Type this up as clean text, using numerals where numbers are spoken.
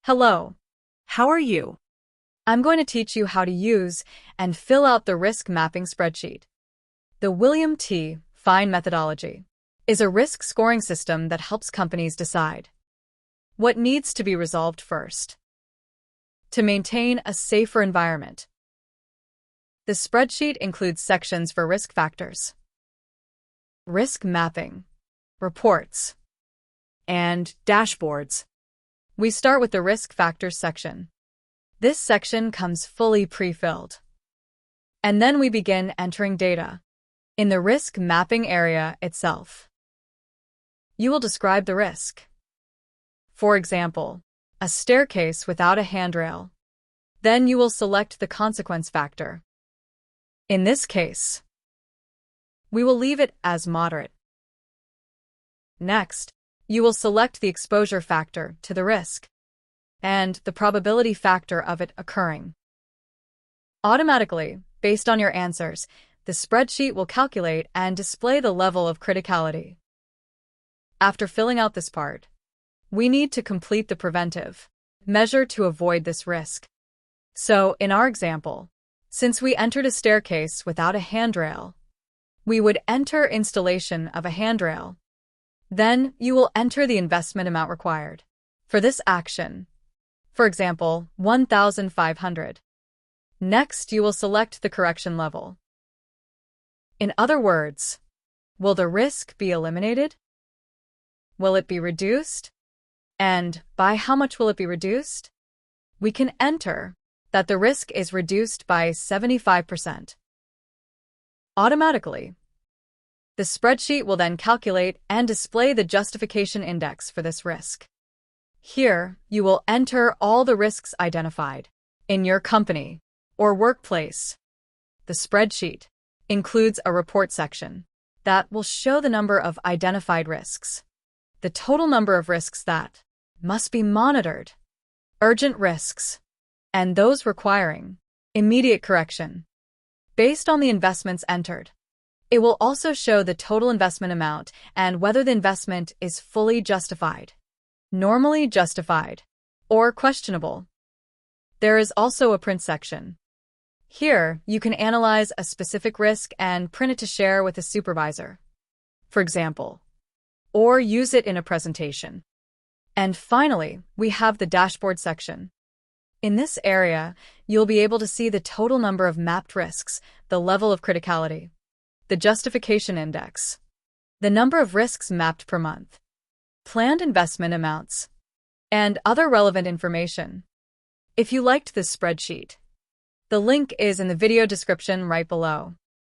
Hello. How are you? I'm going to teach you how to use and fill out the risk mapping spreadsheet. The William T. Fine methodology is a risk scoring system that helps companies decide what needs to be resolved first to maintain a safer environment. The spreadsheet includes sections for risk factors, risk mapping, reports, and dashboards. We start with the risk factors section. This section comes fully pre-filled. And then we begin entering data in the risk mapping area itself. You will describe the risk. For example, a staircase without a handrail. Then you will select the consequence factor. In this case, we will leave it as moderate. Next, you will select the exposure factor to the risk and the probability factor of it occurring. Automatically, based on your answers, the spreadsheet will calculate and display the level of criticality. After filling out this part, we need to complete the preventive measure to avoid this risk. So, in our example, since we entered a staircase without a handrail, we would enter installation of a handrail. Then you will enter the investment amount required for this action. For example, $1,500. Next, you will select the correction level. In other words, will the risk be eliminated? Will it be reduced? And by how much will it be reduced? We can enter that the risk is reduced by 75%. Automatically, the spreadsheet will then calculate and display the justification index for this risk. Here, you will enter all the risks identified in your company or workplace. The spreadsheet includes a report section that will show the number of identified risks, the total number of risks that must be monitored, urgent risks, and those requiring immediate correction. Based on the investments entered, it will also show the total investment amount and whether the investment is fully justified, normally justified, or questionable. There is also a print section. Here, you can analyze a specific risk and print it to share with a supervisor, for example, or use it in a presentation. And finally, we have the dashboard section. In this area, you'll be able to see the total number of mapped risks, the level of criticality, the justification index, the number of risks mapped per month, planned investment amounts, and other relevant information. If you liked this spreadsheet, the link is in the video description right below.